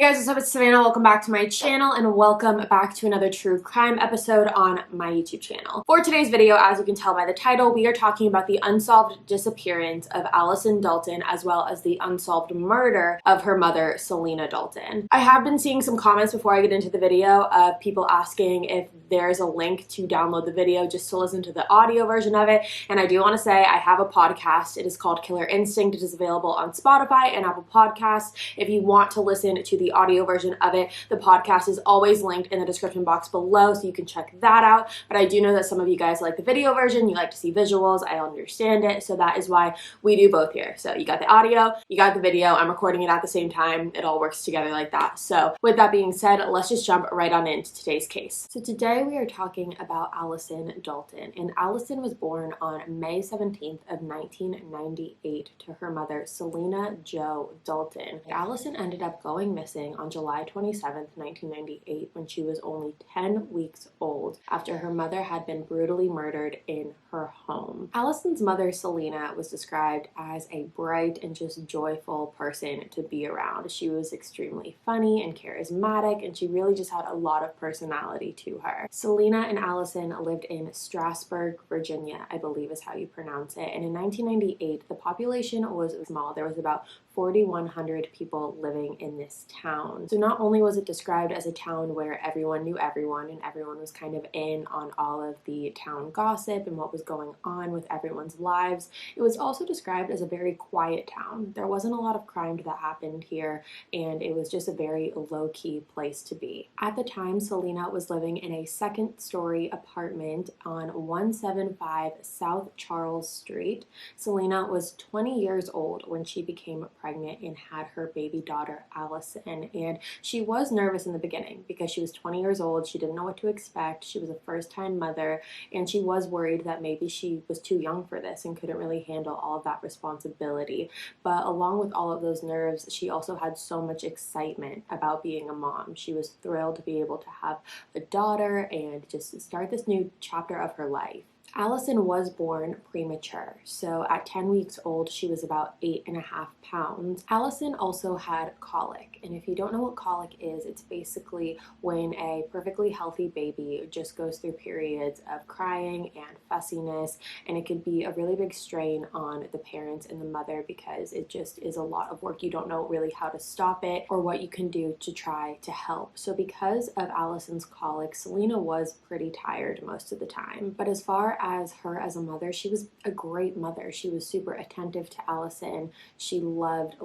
guys, what's up? It's Savannah. Welcome back to my channel and welcome back to another true crime episode on my YouTube channel. For today's video, as you can tell by the title, we are talking about the unsolved disappearance of Allyson Dalton as well as the unsolved murder of her mother, Sylena Dalton. I have been seeing some comments before I get into the video of people asking if there's a link to download the video just to listen to the audio version of it, and I do want to say I have a podcast. It is called Killer Instinct. It is available on Spotify and Apple Podcasts. If you want to listen to the audio version of it, the podcast is always linked in the description box below, so you can check that out. But I do know that some of you guys like the video version, you like to see visuals, I understand it, so that is why we do both here. So you got the audio, you got the video, I'm recording it at the same time, it all works together like that. So with that being said, let's just jump right on into today's case. So today we are talking about Allyson Dalton, and Allyson was born on May 17th of 1998 to her mother, Sylena Jo Dalton. Allyson ended up going missing on July 27th, 1998 when she was only 10 weeks old after her mother had been brutally murdered in her home. Allyson's mother, Sylena, was described as a bright and just joyful person to be around. She was extremely funny and charismatic, and she really just had a lot of personality to her. Sylena and Allyson lived in Strasburg, Virginia, I believe is how you pronounce it, and in 1998 the population was small. There was about 4,100 people living in this town. So not only was it described as a town where everyone knew everyone and everyone was kind of in on all of the town gossip and what was going on with everyone's lives, it was also described as a very quiet town. There wasn't a lot of crime that happened here, and it was just a very low-key place to be. At the time, Sylena was living in a second-story apartment on 175 South Charles Street. Sylena was 20 years old when she became pregnant and had her baby daughter Allyson, and she was nervous in the beginning because she was 20 years old. She didn't know what to expect. She was a first-time mother, and she was worried that maybe she was too young for this and couldn't really handle all of that responsibility. But along with all of those nerves, she also had so much excitement about being a mom. She was thrilled to be able to have a daughter and just start this new chapter of her life. Allyson was born premature, so at 10 weeks old, she was about 8.5 pounds. Allyson also had colic, and if you don't know what colic is, it's basically when a perfectly healthy baby just goes through periods of crying and fussiness, and it could be a really big strain on the parents and the mother because it just is a lot of work. You don't know really how to stop it or what you can do to try to help. So because of Allyson's colic, Sylena was pretty tired most of the time. But as far as her as a mother, she was a great mother. She was super attentive to Allyson. She loved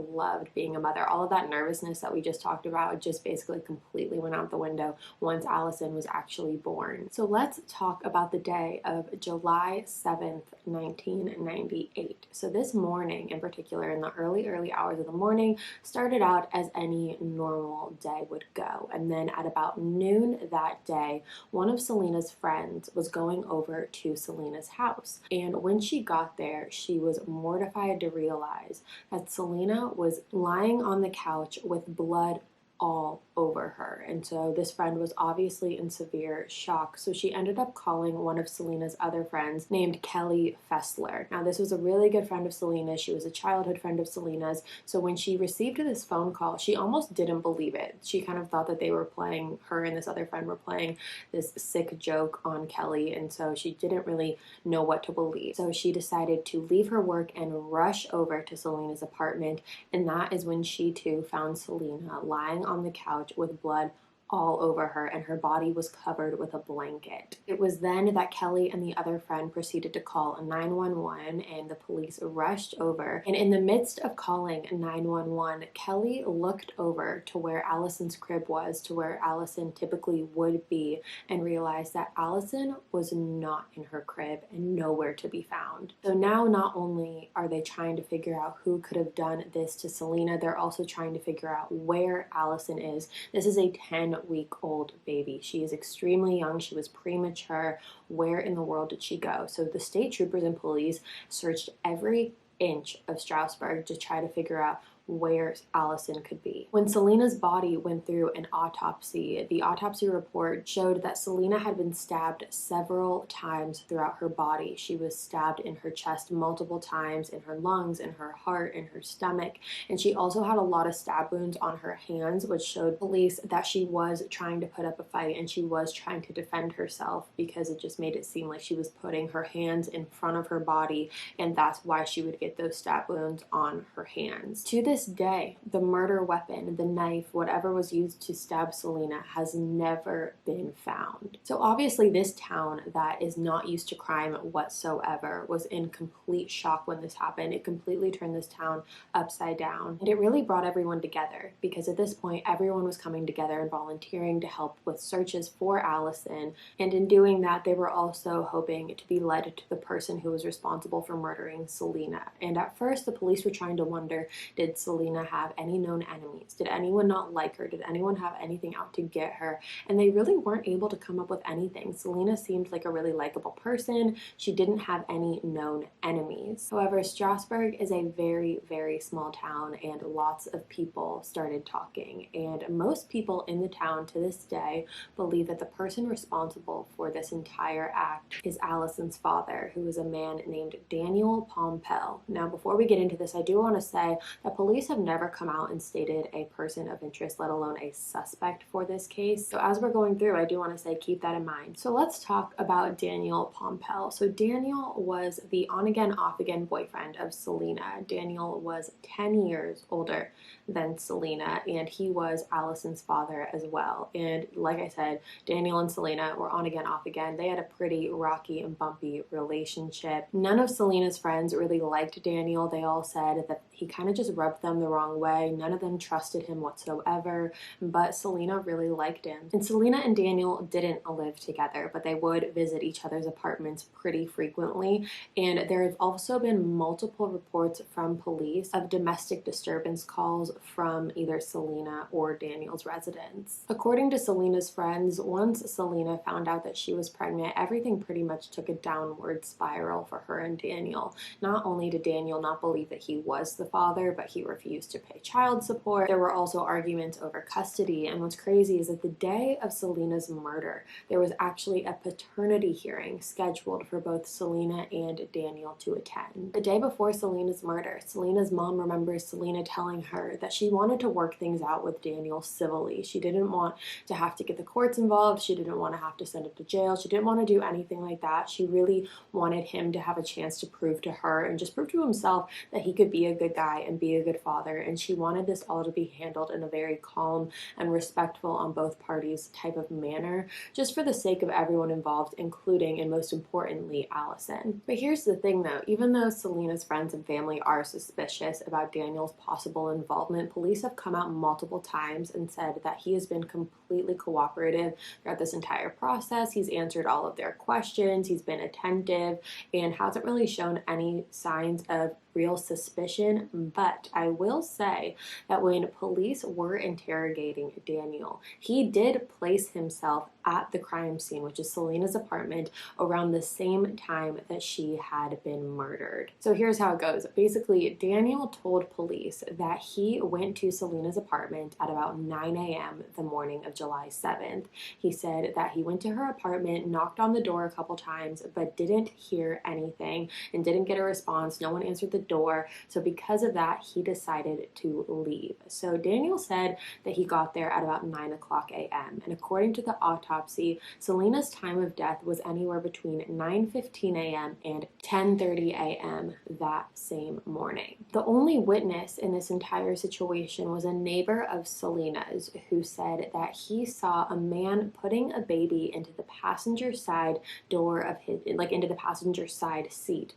being a mother. All of that nervousness that we just talked about just basically completely went out the window once Allyson was actually born. So let's talk about the day of July 7th, 1998. So this morning in particular, in the early hours of the morning, started out as any normal day would go. And then at about noon that day, one of Selena's friends was going over to Selena's house. And when she got there, she was mortified to realize that Sylena was lying on the couch with blood all over her. And so this friend was obviously in severe shock. So she ended up calling one of Selena's other friends named Kelly Fessler. Now this was a really good friend of Selena's. She was a childhood friend of Selena's. So when she received this phone call, she almost didn't believe it. She kind of thought that they were playing, her and this other friend were playing this sick joke on Kelly. And so she didn't really know what to believe. So she decided to leave her work and rush over to Selena's apartment. And that is when she too found Sylena lying on the couch with blood all over her, and her body was covered with a blanket. It was then that Kelly and the other friend proceeded to call 911, and the police rushed over. And in the midst of calling 911, Kelly looked over to where Allyson's crib was, to where Allyson typically would be, and realized that Allyson was not in her crib and nowhere to be found. So now not only are they trying to figure out who could have done this to Sylena, they're also trying to figure out where Allyson is. This is a 10-week-old baby. She is extremely young. She was premature. Where in the world did she go? So the state troopers and police searched every inch of Strasburg to try to figure out where Allyson could be. When Sylena's body went through an autopsy, the autopsy report showed that Sylena had been stabbed several times throughout her body. She was stabbed in her chest multiple times, in her lungs, in her heart, in her stomach, and she also had a lot of stab wounds on her hands, which showed police that she was trying to put up a fight and she was trying to defend herself, because it just made it seem like she was putting her hands in front of her body, and that's why she would get those stab wounds on her hands. To this day, the murder weapon, the knife, whatever was used to stab Sylena, has never been found. So obviously this town that is not used to crime whatsoever was in complete shock when this happened. It completely turned this town upside down, and it really brought everyone together, because at this point everyone was coming together and volunteering to help with searches for Allyson, and in doing that they were also hoping to be led to the person who was responsible for murdering Sylena. And at first the police were trying to wonder, did Sylena have any known enemies? Did anyone not like her? Did anyone have anything out to get her? And they really weren't able to come up with anything. Sylena seemed like a really likable person. She didn't have any known enemies. However, Strasbourg is a very, very small town, and lots of people started talking, and most people in the town to this day believe that the person responsible for this entire act is Allyson's father, who is a man named Daniel Pompel. Now, before we get into this, I do want to say that police have never come out and stated a person of interest, let alone a suspect for this case. So as we're going through, I do want to say keep that in mind. So let's talk about Daniel Pompel. So Daniel was the on-again, off-again boyfriend of Sylena. Daniel was 10 years older than Sylena, and he was Allyson's father as well. And like I said, Daniel and Sylena were on again, off again. They had a pretty rocky and bumpy relationship. None of Selena's friends really liked Daniel. They all said that he kind of just rubbed them the wrong way. None of them trusted him whatsoever, but Sylena really liked him. And Sylena and Daniel didn't live together, but they would visit each other's apartments pretty frequently. And there have also been multiple reports from police of domestic disturbance calls from either Sylena or Daniel's residence. According to Selena's friends, once Sylena found out that she was pregnant, everything pretty much took a downward spiral for her and Daniel. Not only did Daniel not believe that he was the father, but he refused to pay child support. There were also arguments over custody, and what's crazy is that the day of Selena's murder, there was actually a paternity hearing scheduled for both Sylena and Daniel to attend. The day before Selena's murder, Selena's mom remembers Sylena telling her that she wanted to work things out with Daniel civilly. She didn't want to have to get the courts involved. She didn't want to have to send him to jail. She didn't want to do anything like that. She really wanted him to have a chance to prove to her and just prove to himself that he could be a good guy and be a good father. And she wanted this all to be handled in a very calm and respectful on both parties type of manner, just for the sake of everyone involved, including and most importantly, Allyson. But here's the thing though, even though Selena's friends and family are suspicious about Daniel's possible involvement, police have come out multiple times and said that he has been completely cooperative throughout this entire process. He's answered all of their questions, he's been attentive, and hasn't really shown any signs of real suspicion. But I will say that when police were interrogating Daniel, he did place himself at the crime scene, which is Selena's apartment, around the same time that she had been murdered. So here's how it goes. Basically, Daniel told police that he went to Selena's apartment at about 9 a.m. the morning of July 7th. He said that he went to her apartment, knocked on the door a couple times, but didn't hear anything and didn't get a response. No one answered the door. So because of that, he decided to leave. So Daniel said that he got there at about 9 o'clock a.m. And according to the autopsy, Selena's time of death was anywhere between 9:15 a.m. and 10:30 a.m. that same morning. The only witness in this entire situation was a neighbor of Selena's who said that he saw a man putting a baby into the passenger side door of his, into the passenger side seat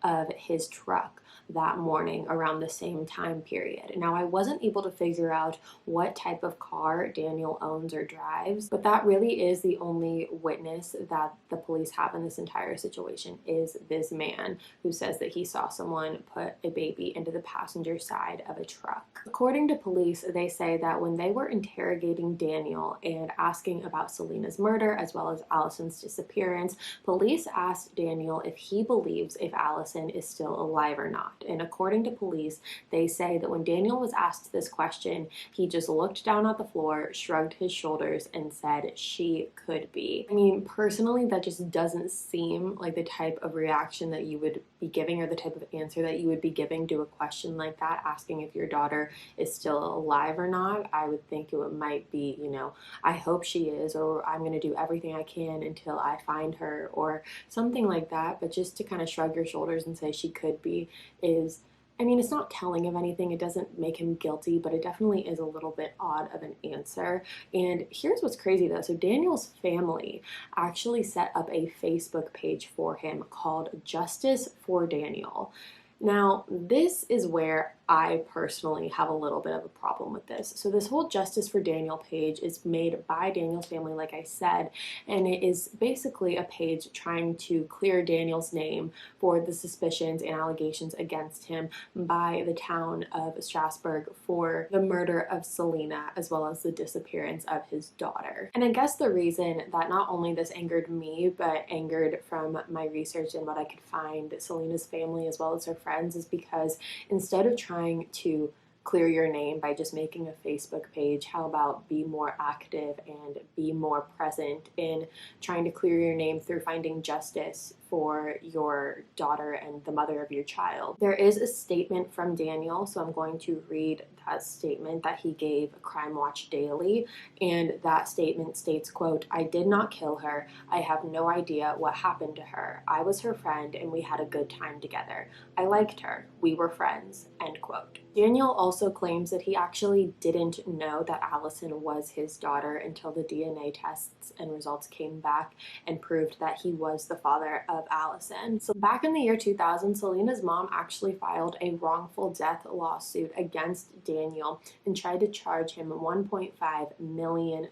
of his truck that morning around the same time period. Now, I wasn't able to figure out what type of car Daniel owns or drives, but that really is the only witness that the police have in this entire situation, is this man who says that he saw someone put a baby into the passenger side of a truck. According to police, they say that when they were interrogating Daniel and asking about Selena's murder as well as Allyson's disappearance, police asked Daniel if he believes if Allyson Allyson is still alive or not. And according to police, they say that when Daniel was asked this question, he just looked down at the floor, shrugged his shoulders, and said she could be. I mean, personally, that just doesn't seem like the type of reaction that you would be giving, or the type of answer that you would be giving to a question like that, asking if your daughter is still alive or not. I would think it might be, I hope she is, or I'm going to do everything I can until I find her, or something like that. But just to kind of shrug your shoulders and say she could be is, I mean, it's not telling of anything. It doesn't make him guilty, but it definitely is a little bit odd of an answer. And here's what's crazy though. So Daniel's family actually set up a Facebook page for him called Justice for Daniel. Now, this is where I personally have a little bit of a problem with this. So this whole Justice for Daniel page is made by Daniel's family, like I said, and it is basically a page trying to clear Daniel's name for the suspicions and allegations against him by the town of Strasbourg for the murder of Sylena, as well as the disappearance of his daughter. And I guess the reason that not only this angered me, but angered from my research and what I could find Selena's family as well as her friends, is because instead of trying to clear your name by just making a Facebook page, how about be more active and be more present in trying to clear your name through finding justice for your daughter and the mother of your child. There is a statement from Daniel, so I'm going to read that statement that he gave Crime Watch Daily, and that statement states, quote, "I did not kill her. I have no idea what happened to her. I was her friend and we had a good time together. I liked her. We were friends," end quote. Daniel also claims that he actually didn't know that Allyson was his daughter until the DNA tests and results came back and proved that he was the father of Allyson. So back in the year 2000, Selena's mom actually filed a wrongful death lawsuit against Daniel and tried to charge him $1.5 million,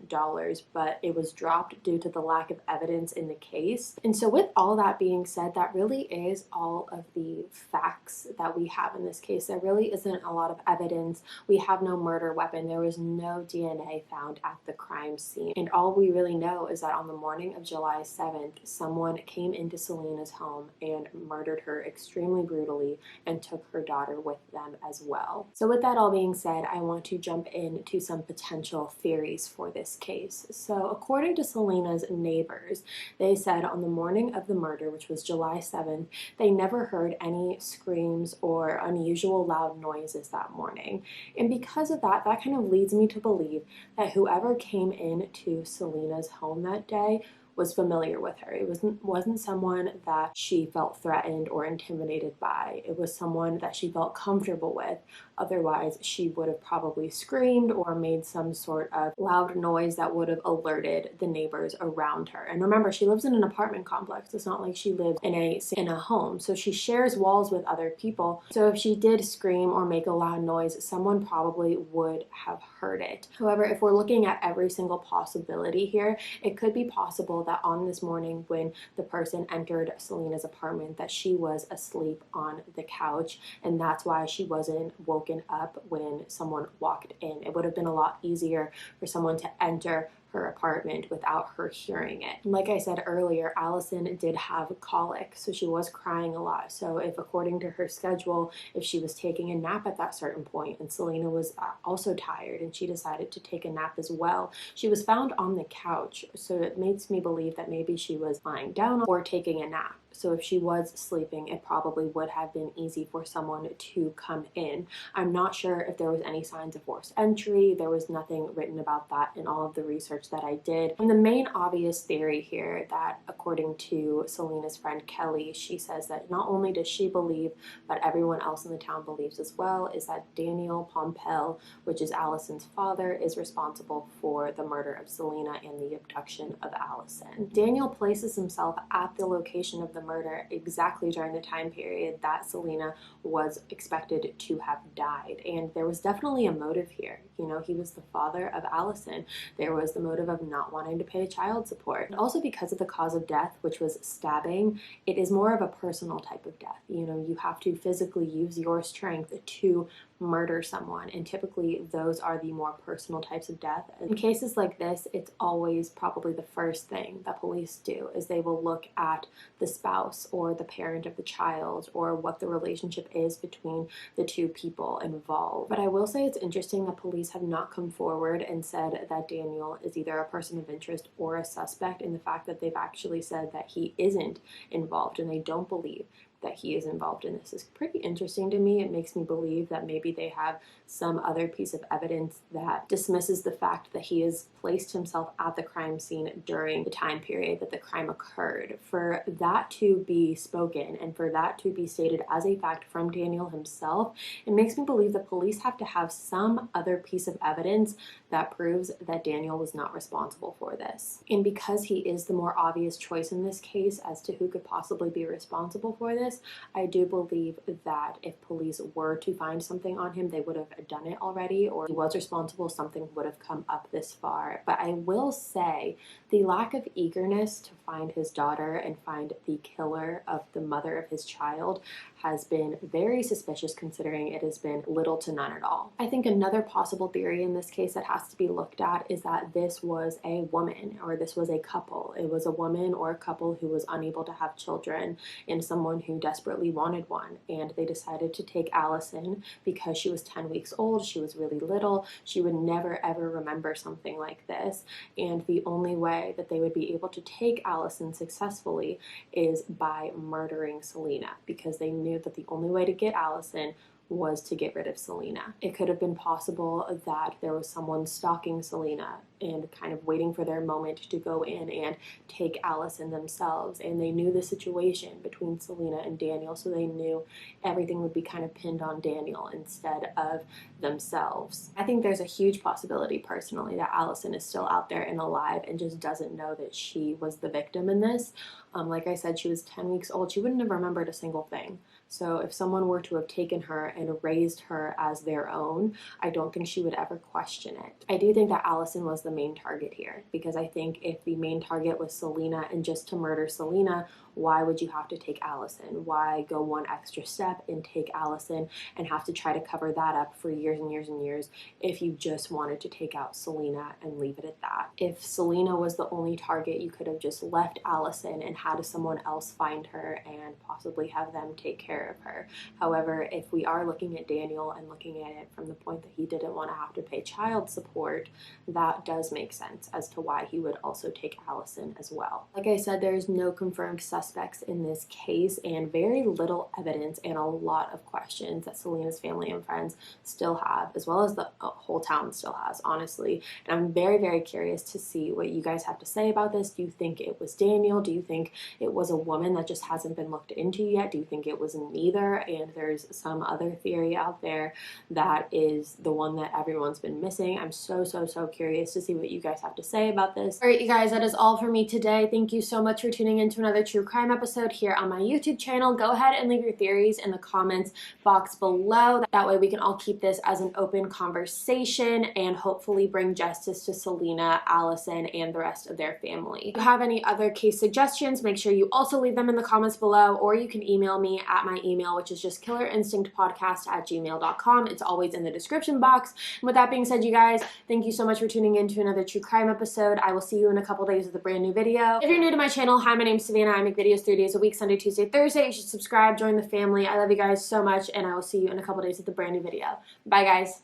but it was dropped due to the lack of evidence in the case. And so with all that being said, that really is all of the facts that we have in this case. There really isn't a lot of evidence. We have no murder weapon. There was no DNA found at the crime scene. And all we really know is that on the morning of July 7th, someone came into Selena's home and murdered her extremely brutally and took her daughter with them as well. So with that all being said, I want to jump into some potential theories for this case. So according to Selena's neighbors, they said on the morning of the murder, which was July 7th, they never heard any screams or unusual loud noises that morning. And because of that, that kind of leads me to believe that whoever came into Selena's home that day was familiar with her. It wasn't someone that she felt threatened or intimidated by. It was someone that she felt comfortable with. Otherwise, she would have probably screamed or made some sort of loud noise that would have alerted the neighbors around her. And remember, she lives in an apartment complex. It's not like she lives in a home. So she shares walls with other people. So if she did scream or make a loud noise, someone probably would have heard it. However, if we're looking at every single possibility here, it could be possible that on this morning when the person entered Selena's apartment, that she was asleep on the couch, and that's why she wasn't woken up when someone walked in. It would have been a lot easier for someone to enter her apartment without her hearing it. And like I said earlier, Allyson did have colic, so she was crying a lot. So if, according to her schedule, if she was taking a nap at that certain point and Sylena was also tired and she decided to take a nap as well, she was found on the couch. So it makes me believe that maybe she was lying down or taking a nap. So if she was sleeping, it probably would have been easy for someone to come in. I'm not sure if there was any signs of forced entry. There was nothing written about that in all of the research that I did. And the main obvious theory here, that according to Selena's friend Kelly, she says that not only does she believe, but everyone else in the town believes as well, is that Daniel Pompel, which is Allyson's father, is responsible for the murder of Sylena and the abduction of Allyson. Daniel places himself at the location of the murder exactly during the time period that Sylena was expected to have died. And there was definitely a motive here. You know, he was the father of Allyson. There was the motive of not wanting to pay child support. And also because of the cause of death, which was stabbing, it is more of a personal type of death. You know, you have to physically use your strength to murder someone, and typically those are the more personal types of death. In cases like this, it's always probably the first thing that police do is they will look at the spouse or the parent of the child or what the relationship is between the two people involved. But I will say it's interesting that police have not come forward and said that Daniel is either a person of interest or a suspect, in the fact that they've actually said that he isn't involved and they don't believe that he is involved in this is pretty interesting to me. It makes me believe that maybe they have some other piece of evidence that dismisses the fact that he has placed himself at the crime scene during the time period that the crime occurred. For that to be spoken and for that to be stated as a fact from Daniel himself, it makes me believe that police have to have some other piece of evidence that proves that Daniel was not responsible for this. And because he is the more obvious choice in this case as to who could possibly be responsible for this, I do believe that if police were to find something on him, they would have done it already, or he was responsible, something would have come up this far. But I will say the lack of eagerness to find his daughter and find the killer of the mother of his child has been very suspicious, considering it has been little to none at all. I think another possible theory in this case that has to be looked at is that this was a woman, or this was a couple. It was a woman or a couple who was unable to have children and someone who desperately wanted one, and they decided to take Allyson because she was 10 weeks old. She was really little. She would never ever remember something like this, and the only way that they would be able to take Allyson successfully is by murdering Sylena, because they knew that the only way to get Allyson was to get rid of Sylena. It could have been possible that there was someone stalking Sylena and kind of waiting for their moment to go in and take Allyson themselves, and they knew the situation between Sylena and Daniel, so they knew everything would be kind of pinned on Daniel instead of themselves. I think there's a huge possibility personally that Allyson is still out there and alive and just doesn't know that she was the victim in this. Like I said, she was 10 weeks old. She wouldn't have remembered a single thing. So if someone were to have taken her and raised her as their own, I don't think she would ever question it. I do think that Allyson was the main target here, because I think if the main target was Sylena and just to murder Sylena, why would you have to take Allyson? Why go one extra step and take Allyson and have to try to cover that up for years and years and years if you just wanted to take out Sylena and leave it at that? If Sylena was the only target, you could have just left Allyson and had someone else find her and possibly have them take care of her. However, if we are looking at Daniel and looking at it from the point that he didn't want to have to pay child support, that does make sense as to why he would also take Allyson as well. Like I said, there's no confirmed suspects in this case and very little evidence and a lot of questions that Selena's family and friends still have, as well as the whole town still has, honestly. And I'm very, very curious to see what you guys have to say about this. Do you think it was Daniel? Do you think it was a woman that just hasn't been looked into yet? Do you think it was neither and there's some other theory out there that is the one that everyone's been missing? I'm so curious to see what you guys have to say about this. All right, you guys, that is all for me today. Thank you so much for tuning into another true crime episode here on my YouTube channel. Go ahead and leave your theories in the comments box below. That way we can all keep this as an open conversation and hopefully bring justice to Sylena, Allyson, and the rest of their family. If you have any other case suggestions, make sure you also leave them in the comments below, or you can email me at my email, which is just killerinstinctpodcast@gmail.com. It's always in the description box. And with that being said, you guys, thank you so much for tuning in to another true crime episode. I will see you in a couple days with a brand new video. If you're new to my channel, hi, my name's Savannah. I make videos 3 days a week, Sunday, Tuesday, Thursday. You should subscribe, join the family. I love you guys so much, and I will see you in a couple days with a brand new video. Bye, guys.